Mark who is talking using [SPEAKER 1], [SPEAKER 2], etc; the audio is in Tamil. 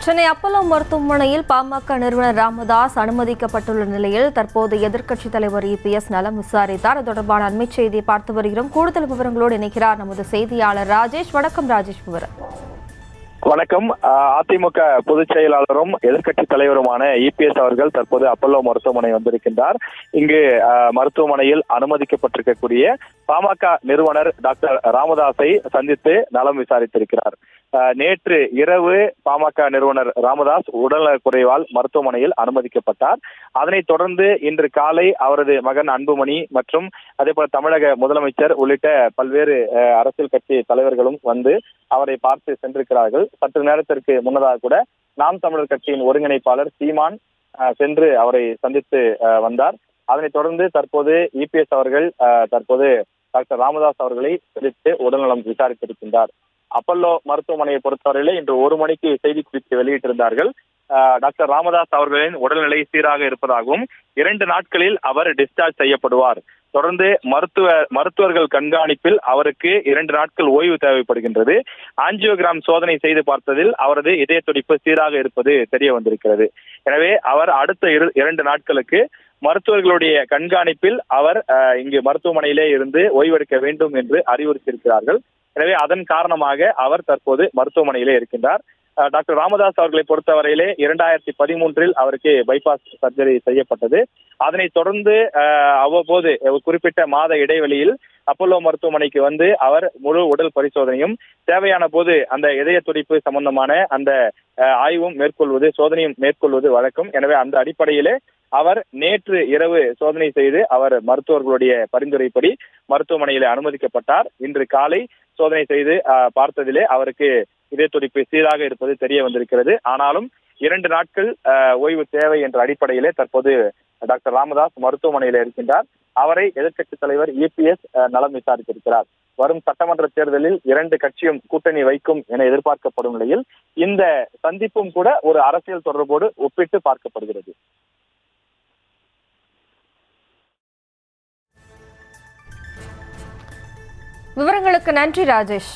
[SPEAKER 1] சென்னை அப்பல்லோ மருத்துவமனையில் பாமக நிறுவனர் ராமதாஸ் அனுமதிக்கப்பட்டுள்ள நிலையில் தற்போது எதிர்க்கட்சித் தலைவர் இபிஎஸ் நலம் விசாரித்தார். அது தொடர்பான அண்மை செய்தியை பார்த்து வருகிறோம். கூடுதல் விவரங்களோடு இணைக்கிறார் நமது செய்தியாளர் ராஜேஷ். வணக்கம் ராஜேஷ். விவரம்
[SPEAKER 2] வணக்கம். அதிமுக பொதுச் செயலாளரும் எதிர்க்கட்சி தலைவருமான இபிஎஸ் அவர்கள் தற்போது அப்பல்லோ மருத்துவமனை வந்திருக்கின்றார். இங்கு மருத்துவமனையில் அனுமதிக்கப்பட்டிருக்கக்கூடிய பாமக நிறுவனர் டாக்டர் ராமதாஸை சந்தித்து நலம் விசாரித்திருக்கிறார். நேற்று இரவு பாமக நிறுவனர் ராமதாஸ் உடல்நலக் குறைவால் மருத்துவமனையில் அனுமதிக்கப்பட்டார். அதனைத் தொடர்ந்து இன்று காலை அவரது மகன் அன்புமணி மற்றும் அதேபோல தமிழக முதலமைச்சர் உள்ளிட்ட பல்வேறு அரசியல் கட்சி தலைவர்களும் வந்து அவரை பார்த்து சென்றிருக்கிறார்கள். சற்று நேரத்திற்கு முன்னதாக கூட நாம் தமிழர் கட்சியின் ஒருங்கிணைப்பாளர் சீமான் சென்று அவரை சந்தித்து வந்தார். அதனைத் தொடர்ந்து தற்போது இபிஎஸ் அவர்கள் தற்போது டாக்டர் ராமதாஸ் அவர்களை சந்தித்து உடல்நலம் விசாரித்திருக்கின்றார். அப்பல்லோ மருத்துவமனையை பொறுத்தவரையிலே இன்று 1 மணிக்கு செய்திக்குறிப்பு வெளியிட்டிருந்தார்கள். டாக்டர் ராமதாஸ் அவர்களின் உடல்நிலை சீராக இருப்பதாகவும் 2 நாட்களில் அவர் டிஸ்சார்ஜ் செய்யப்படுவார். தொடர்ந்து மருத்துவர்கள் கண்காணிப்பில் அவருக்கு 2 நாட்கள் ஓய்வு தேவைப்படுகின்றது. ஆஞ்சியோகிராம் சோதனை செய்து பார்த்ததில் அவரது இதய துடிப்பு சீராக இருப்பது தெரிய வந்திருக்கிறது. எனவே அவர் அடுத்த 2 நாட்களுக்கு மருத்துவர்களுடைய கண்காணிப்பில் அவர் இங்கு மருத்துவமனையிலே இருந்து ஓய்வெடுக்க வேண்டும் என்று அறிவுறுத்தியிருக்கிறார்கள். எனவே அதன் காரணமாக அவர் தற்போது மருத்துவமனையிலே இருக்கின்றார். டாக்டர் ராமதாஸ் அவர்களை பொறுத்தவரையிலே 2013 அவருக்கு பைபாஸ் சர்ஜரி செய்யப்பட்டது. அதனைத் தொடர்ந்து அவ்வப்போது குறிப்பிட்ட மாத இடைவெளியில் அப்பல்லோ மருத்துவமனைக்கு வந்து அவர் முழு உடல் பரிசோதனையும் தேவையான போது அந்த இதய துடிப்பு சம்பந்தமான அந்த ஆய்வும் மேற்கொள்வது சோதனையும் மேற்கொள்வது வழக்கம். எனவே அந்த அடிப்படையிலே அவர் நேற்று இரவு சோதனை செய்து அவர் மருத்துவர்களுடைய பரிந்துரைப்படி மருத்துவமனையிலே அனுமதிக்கப்பட்டார். இன்று காலை சோதனை செய்து பார்த்ததிலே அவருக்கு இதய துடிப்பு சீராக இருப்பது தெரிய வந்திருக்கிறது. ஆனாலும் 2 நாட்கள் ஓய்வு தேவை என்ற அடிப்படையிலே தற்போது டாக்டர் ராமதாஸ் மருத்துவமனையில் இருக்கின்றார். அவரை எதிர்க்கட்சி தலைவர் இபிஎஸ் நலம் விசாரித்திருக்கிறார். வரும் சட்டமன்ற தேர்தலில் 2 கட்சியும் கூட்டணி வைக்கும் என எதிர்பார்க்கப்படும் நிலையில் இந்த சந்திப்பும் கூட ஒரு அரசியல் தொடர்போடு ஒப்பிட்டு பார்க்கப்படுகிறது.
[SPEAKER 1] விவரங்களுக்கு நன்றி ராஜேஷ்.